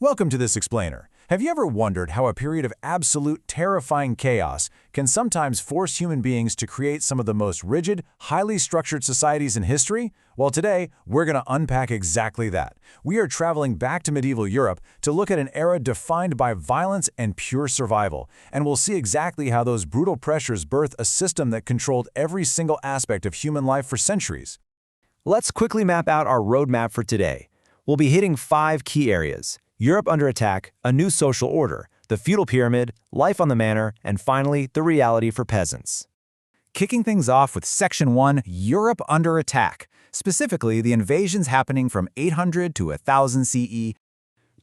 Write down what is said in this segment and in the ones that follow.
Welcome to this explainer. Have you ever wondered how a period of absolute terrifying chaos can sometimes force human beings to create some of the most rigid, highly structured societies in history? Well, today, we're going to unpack exactly that. We are traveling back to medieval Europe to look at an era defined by violence and pure survival, and we'll see exactly how those brutal pressures birthed a system that controlled every single aspect of human life for centuries. Let's quickly map out our roadmap for today. We'll be hitting 5 key areas: Europe under attack, a new social order, the feudal pyramid, life on the manor, and finally, the reality for peasants. Kicking things off with Section 1, Europe under attack, specifically the invasions happening from 800 to 1000 CE.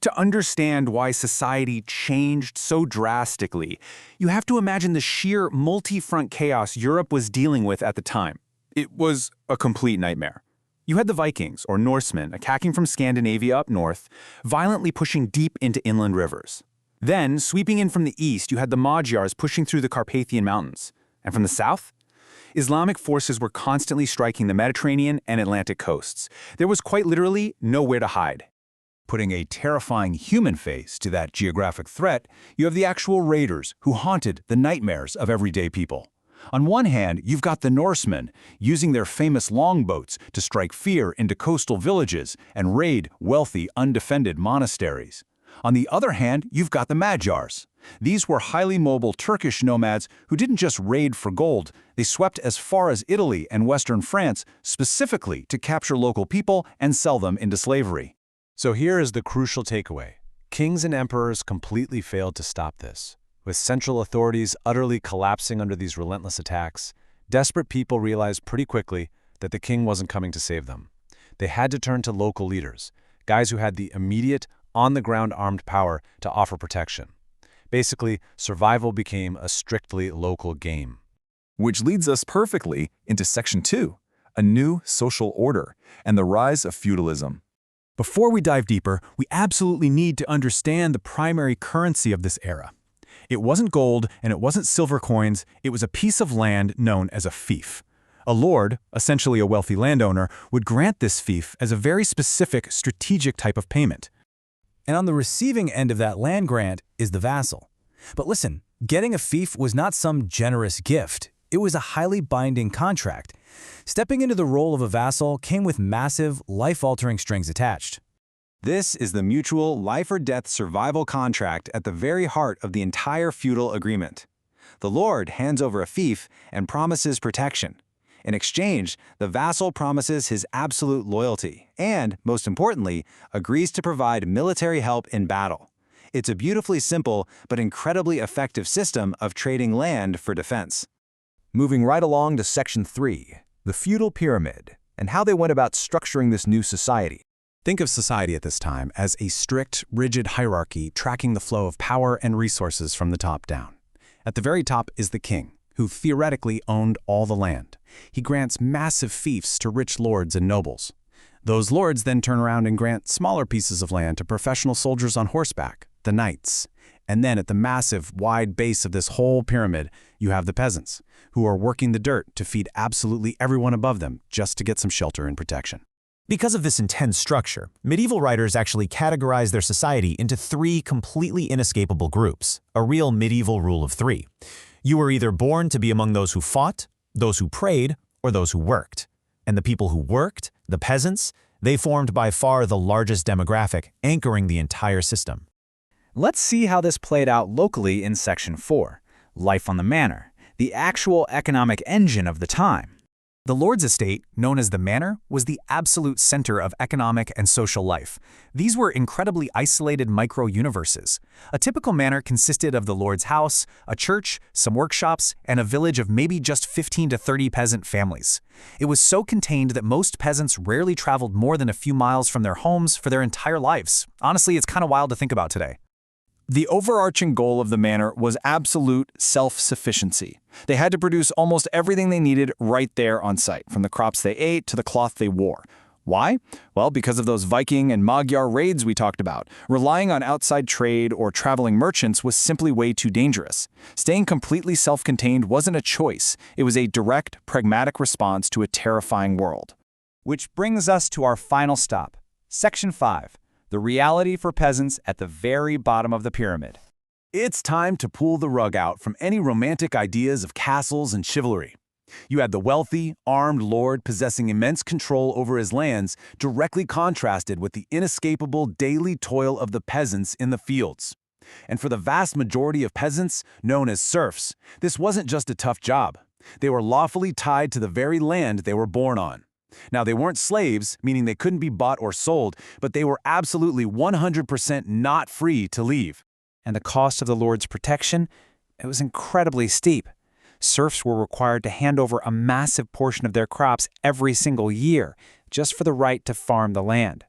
To understand why society changed so drastically, you have to imagine the sheer multi-front chaos Europe was dealing with at the time. It was a complete nightmare. You had the Vikings, or Norsemen, attacking from Scandinavia up north, violently pushing deep into inland rivers. Then, sweeping in from the east, you had the Magyars pushing through the Carpathian Mountains. And from the south? Islamic forces were constantly striking the Mediterranean and Atlantic coasts. There was quite literally nowhere to hide. Putting a terrifying human face to that geographic threat, you have the actual raiders who haunted the nightmares of everyday people. On one hand, you've got the Norsemen, using their famous longboats to strike fear into coastal villages and raid wealthy, undefended monasteries. On the other hand, you've got the Magyars. These were highly mobile Turkish nomads who didn't just raid for gold, they swept as far as Italy and western France specifically to capture local people and sell them into slavery. So here is the crucial takeaway. Kings and emperors completely failed to stop this. With central authorities utterly collapsing under these relentless attacks, desperate people realized pretty quickly that the king wasn't coming to save them. They had to turn to local leaders, guys who had the immediate, on-the-ground armed power to offer protection. Basically, survival became a strictly local game. Which leads us perfectly into Section 2, a new social order and the rise of feudalism. Before we dive deeper, we absolutely need to understand the primary currency of this era. It wasn't gold and it wasn't silver coins, it was a piece of land known as a fief. A lord, essentially a wealthy landowner, would grant this fief as a very specific, strategic type of payment. And on the receiving end of that land grant is the vassal. But listen, getting a fief was not some generous gift. It was a highly binding contract. Stepping into the role of a vassal came with massive, life-altering strings attached. This is the mutual life-or-death survival contract at the very heart of the entire feudal agreement. The lord hands over a fief and promises protection. In exchange, the vassal promises his absolute loyalty and, most importantly, agrees to provide military help in battle. It's a beautifully simple but incredibly effective system of trading land for defense. Moving right along to Section 3, the feudal pyramid, and how they went about structuring this new society. Think of society at this time as a strict, rigid hierarchy tracking the flow of power and resources from the top down. At the very top is the king, who theoretically owned all the land. He grants massive fiefs to rich lords and nobles. Those lords then turn around and grant smaller pieces of land to professional soldiers on horseback, the knights. And then at the massive, wide base of this whole pyramid, you have the peasants, who are working the dirt to feed absolutely everyone above them just to get some shelter and protection. Because of this intense structure, medieval writers actually categorized their society into 3 completely inescapable groups, a real medieval rule of 3. You were either born to be among those who fought, those who prayed, or those who worked. And the people who worked, the peasants, they formed by far the largest demographic, anchoring the entire system. Let's see how this played out locally in Section 4, life on the manor, the actual economic engine of the time. The lord's estate, known as the manor, was the absolute center of economic and social life. These were incredibly isolated micro-universes. A typical manor consisted of the lord's house, a church, some workshops, and a village of maybe just 15 to 30 peasant families. It was so contained that most peasants rarely traveled more than a few miles from their homes for their entire lives. Honestly, it's kind of wild to think about today. The overarching goal of the manor was absolute self-sufficiency. They had to produce almost everything they needed right there on site, from the crops they ate to the cloth they wore. Why? Well, because of those Viking and Magyar raids we talked about. Relying on outside trade or traveling merchants was simply way too dangerous. Staying completely self-contained wasn't a choice. It was a direct, pragmatic response to a terrifying world. Which brings us to our final stop, Section 5, the reality for peasants at the very bottom of the pyramid. It's time to pull the rug out from any romantic ideas of castles and chivalry. You had the wealthy, armed lord possessing immense control over his lands, directly contrasted with the inescapable daily toil of the peasants in the fields. And for the vast majority of peasants, known as serfs, this wasn't just a tough job. They were lawfully tied to the very land they were born on. Now, they weren't slaves, meaning they couldn't be bought or sold, but they were absolutely 100% not free to leave. And the cost of the lord's protection? It was incredibly steep. Serfs were required to hand over a massive portion of their crops every single year, just for the right to farm the land.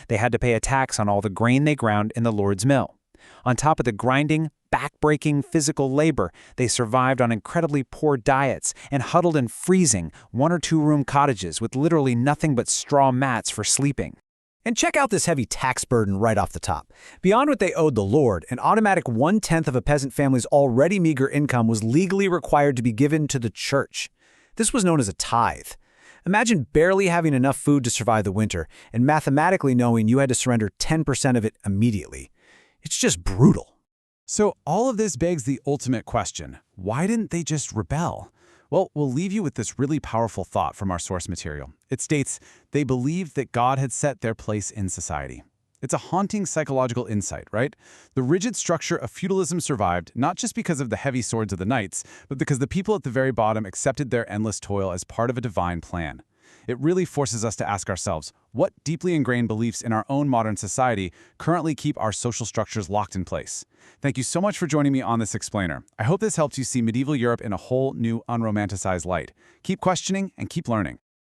They had to pay a tax on all the grain they ground in the lord's mill. On top of the grinding, back-breaking physical labor, they survived on incredibly poor diets and huddled in freezing, 1- or 2-room cottages with literally nothing but straw mats for sleeping. And check out this heavy tax burden right off the top. Beyond what they owed the lord, an automatic 1/10 of a peasant family's already meager income was legally required to be given to the church. This was known as a tithe. Imagine barely having enough food to survive the winter, and mathematically knowing you had to surrender 10% of it immediately. It's just brutal. So all of this begs the ultimate question. Why didn't they just rebel? Well, we'll leave you with this really powerful thought from our source material. It states, they believed that God had set their place in society. It's a haunting psychological insight, right? The rigid structure of feudalism survived, not just because of the heavy swords of the knights, but because the people at the very bottom accepted their endless toil as part of a divine plan. It really forces us to ask ourselves, what deeply ingrained beliefs in our own modern society currently keep our social structures locked in place? Thank you so much for joining me on this explainer. I hope this helps you see medieval Europe in a whole new, unromanticized light. Keep questioning and keep learning.